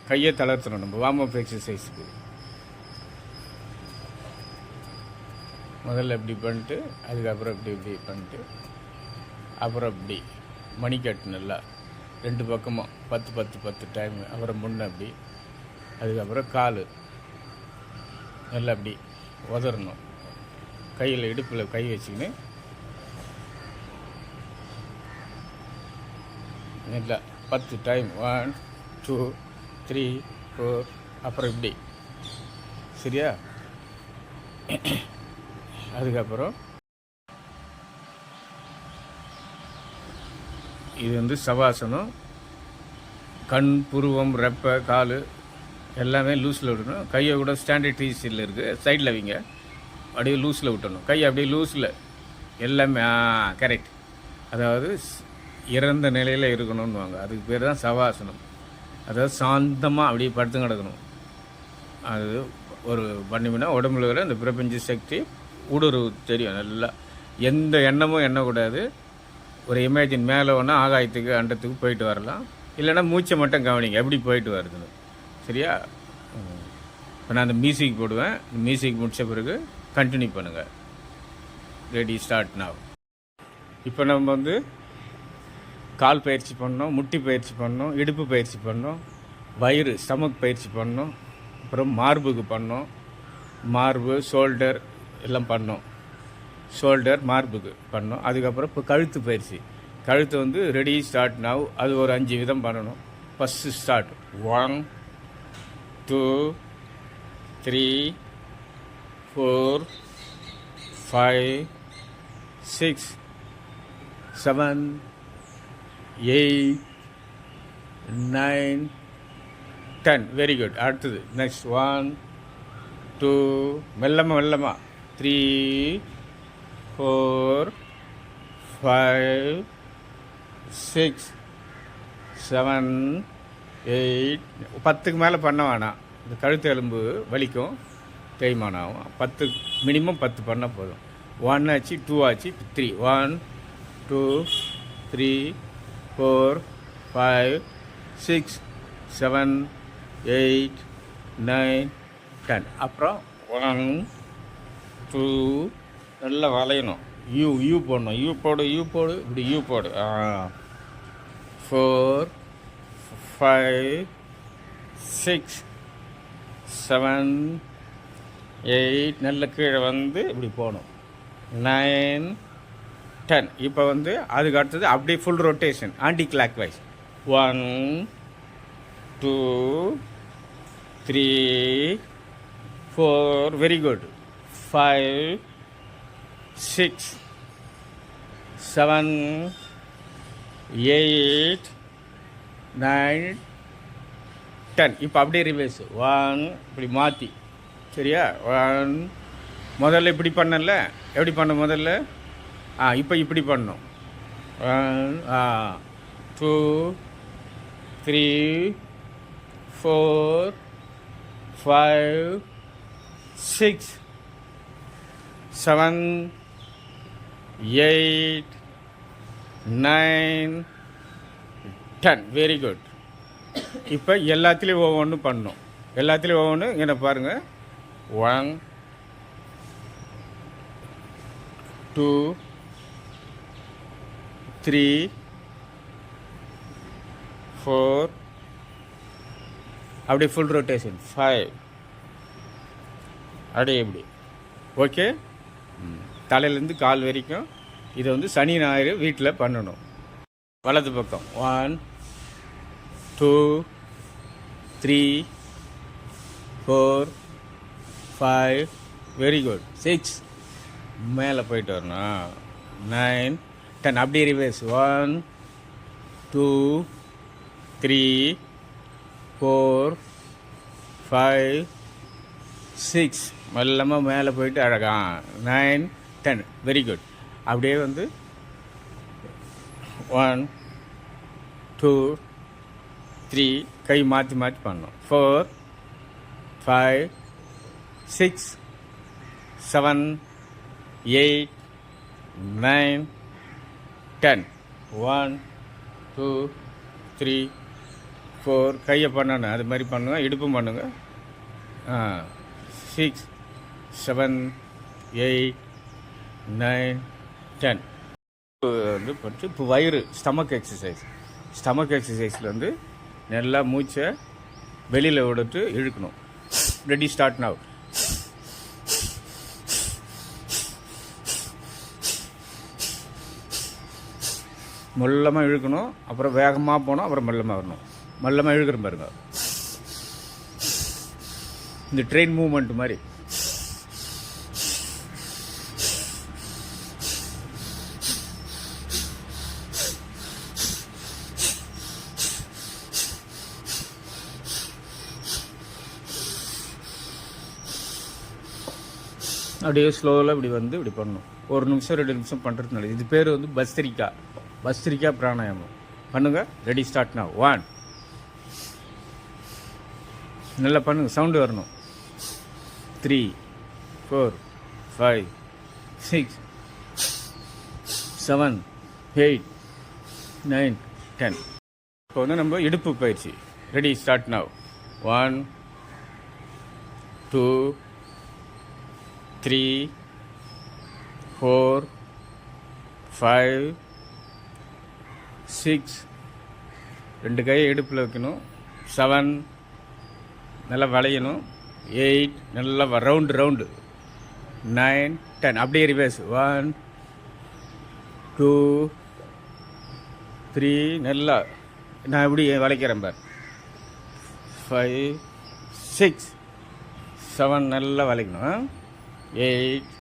கையை தளர்த்தணும் நம்ம warm up எக்ஸசைஸுக்கு. முதல்ல இப்படி பண்ணிட்டு அதுக்கப்புறம் இப்படி பண்ணிட்டு அப்புறம் இப்படி மணிக்கட்டு நல்லா 2 பக்கமும் 10 டைம். அப்புறம் முன்ன அப்படி, அதுக்கப்புறம் கால் நல்லா அப்படி உதறணும். கையில் இடுப்பில் கை வச்சுக்கின்னு நல்லா 10 டைம். 1 2 3 4. அப்புறம் இப்படி, சரியா? அதுக்கப்புறம் இது வந்து சவாசனம். கண், புருவம், ரெப்பை, கால் எல்லாமே லூஸில் விடணும். கையை கூட ஸ்டாண்டர்ட் ஈஸியில் இருக்குது, சைடில் வைங்க. அப்படியே லூஸில் விட்டணும். கை அப்படியே லூஸில் எல்லாமே. கரெக்ட். அதாவது இறந்த நிலையில் இருக்கணும்னுவாங்க. அதுக்கு பேர் தான் சவாசனம். அதாவது சாந்தமாக அப்படியே படுத்து கிடக்கணும். அது ஒரு பண்ணினா உடம்புல வர இந்த பிரபஞ்ச சக்தி ஊடுருவு தெரியும் நல்லா. எந்த எண்ணமும் எண்ணக்கூடாது. ஒரு இமேஜின் மேலே ஒன்று ஆகாயத்துக்கு அண்டத்துக்கு போயிட்டு வரலாம். இல்லைன்னா மூச்சை மட்டும் கவனிங்க எப்படி போயிட்டு வருதுன்னு, சரியா? இப்போ நான் அந்த மியூசிக் போடுவேன். மியூசிக் முடித்த பிறகு கண்டினியூ பண்ணுங்கள். Ready, start now. இப்போ நம்ம வந்து கால் பயிற்சி பண்ணோம், முட்டி பயிற்சி பண்ணோம், இடுப்பு பயிற்சி பண்ணோம், வயிறு ஸ்டமக் பயிற்சி பண்ணோம், அப்புறம் மார்புக்கு பண்ணோம். மார்பு, ஷோல்டர் எல்லாம் பண்ணோம். ஷோல்டர், மார்புக்கு பண்ணோம். அதுக்கப்புறம் இப்போ கழுத்து பயிற்சி. கழுத்து வந்து ரெடி, ஸ்டார்ட் நவ். அது ஒரு 5 விதம் பண்ணணும். First start. 1 2 3 4 5 6 7 8 9 10. Very good. அடுத்தது நெக்ஸ்ட் 1 2 மெல்லமா 3 4 5 6 7 8. 10க்கு மேலே பண்ண வேணாம். இந்த கழுத்து எலும்பு வலிக்கும், தேய்மானம் ஆகும். 10 மினிமம் 10 பண்ணால் போதும். 1 ஆச்சு, 2 ஆச்சு, 3. 1 2 3 4 5 6 7 8 9 10. அப்புறம் 1 2 நல்லா வளையணும். யூ போடணும். யூ போடு இப்படி யூ போடு. 4 5 6 7 8. நல்ல கீழே வந்து இப்படி போகணும். 9 10. இப்போ வந்து அதுக்கு அடுத்தது அப்படியே full rotation, anticlockwise. 1 2 3 4. Very good. 5 6 7 8 9 10. இப்போ அப்படியே ரிவர்ஸ். 1 இப்படி மாற்றி, சரியா? 1 முதல்ல இப்படி பண்ணல, எப்படி பண்ண முதல்ல? இப்போ இப்படி பண்ணணும். 1 2 3 4 5 6 7 8 9 10. Very good. இப்போ எல்லாத்துலேயும் ஒவ்வொன்று பண்ணணும். எல்லாத்துலேயும் ஒவ்வொன்று என்ன பாருங்கள். 1 2 3 4. அப்படியே ஃபுல் ரொட்டேஷன். 5 அப்படியே இப்படி. ஓகே. தலையிலேருந்து கால் வரைக்கும். இதை வந்து சனி ஞாயிறு வீட்டில் பண்ணணும். வலது பக்கம் 1 2 3 4 5. Very good. 6 மேலே போயிட்டு வரணும். 9 10. அப்படியே ரிவர்ஸ். 1 2 3 4 5 6. மெல்லமாக மேலே போயிட்டு அழகா 9 10. Very good. அப்படியே வந்து 1 2 3 கை மாற்றி பண்ணணும். 4 5 6 7 8 9 10. 1 2 3 4 கையை பண்ணணும் அது மாதிரி பண்ணுங்க, இடுப்பும் பண்ணுங்க. 6 7 8 9 10 வந்து படிச்சு இப்போ வயிறு ஸ்டமக் எக்ஸசைஸில் வந்து நல்லா மூச்சை வெளியில் விடுட்டு இழுக்கணும். Ready start now. மெல்லமாக இழுக்கணும், அப்புறம் வேகமாக போகணும், அப்புறம் மெல்லமாக வரணும். மெல்லமாக இழுக்கிற பாருங்க, இந்த ட்ரெயின் மூவ்மெண்ட் மாதிரி. அப்படியே ஸ்லோவில் இப்படி வந்து இப்படி பண்ணணும். 1 நிமிஷம் 2 நிமிஷம் பண்ணுறது நல்லது. இது பேர் வந்து பஸ்திரிக்கா பிராணாயாமம். பண்ணுங்க. Ready start now. 1 நல்லா பண்ணுங்க, சவுண்டு வரணும். 3 4 5 6 7 8 9 10. இப்போ வந்து நம்ம இடுப்பு பயிற்சி. Ready start now. 1 2 3 4 5 6 2 கையை இடுப்பில் வைக்கணும். 7 நல்லா வளையணும். 8 நல்லா ரவுண்டு. 9 10 அப்படியே ரிவர்ஸ். 1 2 3 நல்லா நான் எப்படி வளைக்கிறேன் பார். 5 6 7 நல்லா வளைக்கணும். 8